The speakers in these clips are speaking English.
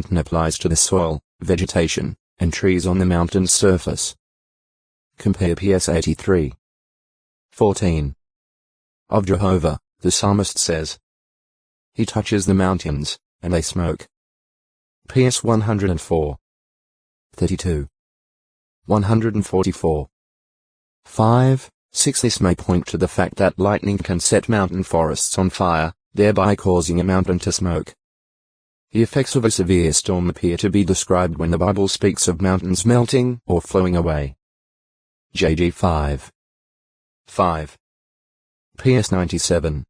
mountain applies to the soil, vegetation, and trees on the mountain's surface. Compare PS 83. 14. Of Jehovah, the psalmist says, He touches the mountains, and they smoke. PS 104. 32. 144. 5. 6. This may point to the fact that lightning can set mountain forests on fire, thereby causing a mountain to smoke. The effects of a severe storm appear to be described when the Bible speaks of mountains melting or flowing away. JG 5. 5. PS 97.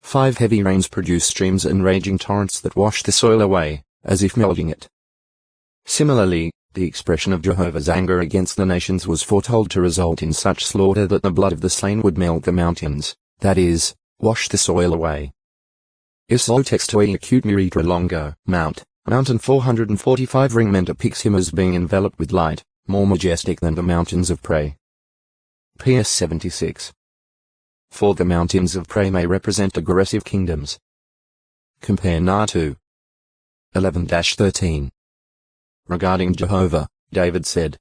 5. Heavy rains produce streams and raging torrents that wash the soil away, as if melting it. Similarly, the expression of Jehovah's anger against the nations was foretold to result in such slaughter that the blood of the slain would melt the mountains, that is, wash the soil away. Islo textoi acute miritra longo, mountain 445 ringmen depicts him as being enveloped with light, more majestic than the mountains of prey. PS 76. For the mountains of prey may represent aggressive kingdoms. Compare Na2. 11-13. Regarding Jehovah, David said,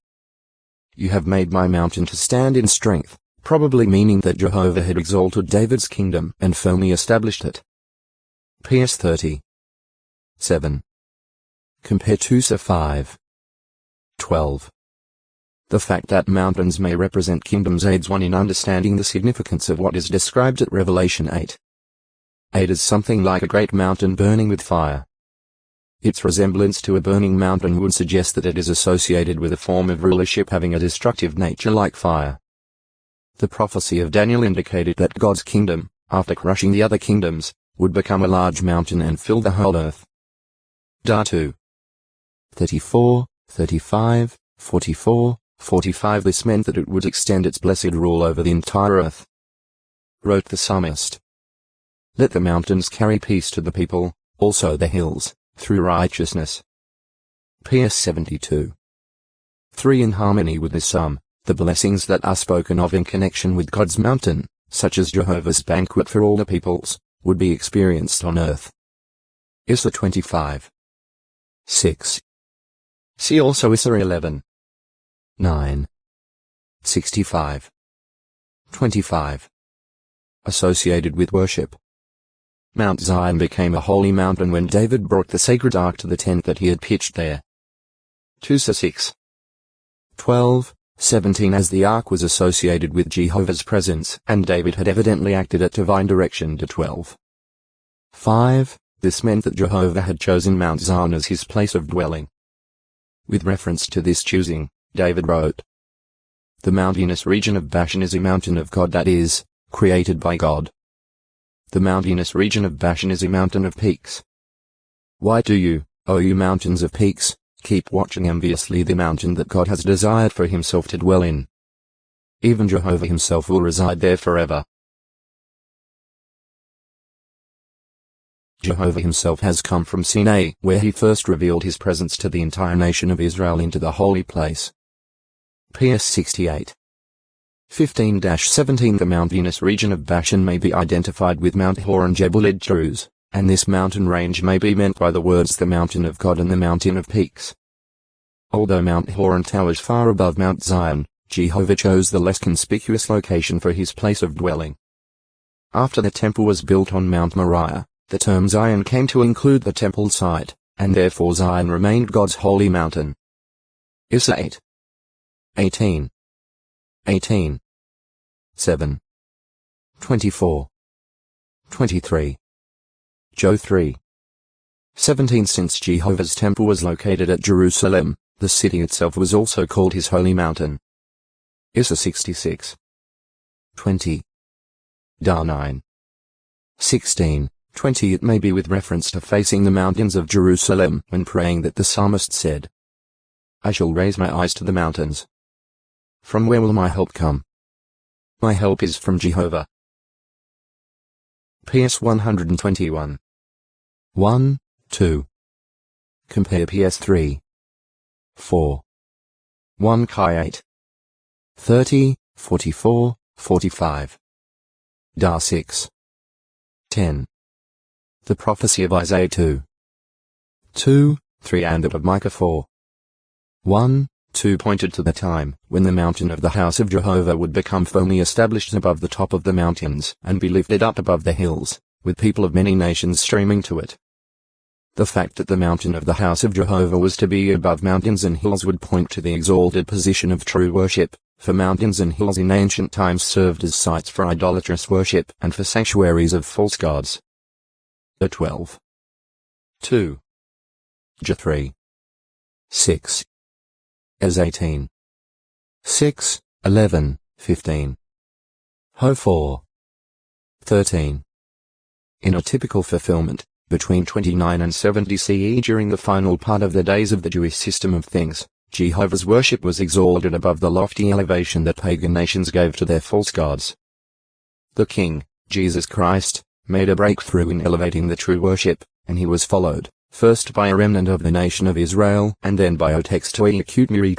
You have made my mountain to stand in strength, probably meaning that Jehovah had exalted David's kingdom and firmly established it. PS 30. 7. Compare 2 5. 12. The fact that mountains may represent kingdoms aids one in understanding the significance of what is described at Revelation 8. 8 is something like a great mountain burning with fire. Its resemblance to a burning mountain would suggest that it is associated with a form of rulership having a destructive nature like fire. The prophecy of Daniel indicated that God's kingdom, after crushing the other kingdoms, would become a large mountain and fill the whole earth. Da2. 34, 35, 44, 45. This meant that it would extend its blessed rule over the entire earth. Wrote the psalmist. Let the mountains carry peace to the people, also the hills, through righteousness. PS 72. 3. In harmony with this psalm, the blessings that are spoken of in connection with God's mountain, such as Jehovah's banquet for all the peoples, would be experienced on earth. Isra 25. 6. See also Isra 11. 9. 65. 25. Associated with worship. Mount Zion became a holy mountain when David brought the sacred ark to the tent that he had pitched there. 2 6. 12, 17. As the ark was associated with Jehovah's presence, and David had evidently acted at divine direction. To 12. 5. This meant that Jehovah had chosen Mount Zion as his place of dwelling. With reference to this choosing, David wrote, The mountainous region of Bashan is a mountain of God, that is, created by God. The mountainous region of Bashan is a mountain of peaks. Why do you, O you mountains of peaks, keep watching enviously the mountain that God has desired for himself to dwell in? Even Jehovah himself will reside there forever. Jehovah himself has come from Sinai, where he first revealed his presence to the entire nation of Israel, into the holy place. PS 68. 15-17. The mountainous region of Bashan may be identified with Mount Hor and Jebel Idrus, and this mountain range may be meant by the words the mountain of God and the mountain of peaks. Although Mount Hor towers far above Mount Zion, Jehovah chose the less conspicuous location for his place of dwelling. After the temple was built on Mount Moriah, the term Zion came to include the temple site, and therefore Zion remained God's holy mountain. Isra 8. 18. 18. 7. 24. 23. Joe 3. 17. Since Jehovah's temple was located at Jerusalem, the city itself was also called his holy mountain. Isra 66. 20. Da 9. 16. 20. It may be with reference to facing the mountains of Jerusalem when praying that the psalmist said, I shall raise my eyes to the mountains. From where will my help come? My help is from Jehovah. PS 121. 1, 2. Compare PS 3. 4. 1 Chi 8. 30, 44, 45. Da 6. 10. The prophecy of Isaiah 2. 2, 3 and of Micah 4. 1, 2 pointed to the time when the mountain of the house of Jehovah would become firmly established above the top of the mountains and be lifted up above the hills, with people of many nations streaming to it. The fact that the mountain of the house of Jehovah was to be above mountains and hills would point to the exalted position of true worship, for mountains and hills in ancient times served as sites for idolatrous worship and for sanctuaries of false gods. The 12. 2. J 3. 6. As 18. 6, 11, 15. Ho 4. 13. In a typical fulfillment, between 29 and 70 CE during the final part of the days of the Jewish system of things, Jehovah's worship was exalted above the lofty elevation that pagan nations gave to their false gods. The King, Jesus Christ, made a breakthrough in elevating the true worship, and he was followed, first by a remnant of the nation of Israel and then by a textually acute myriad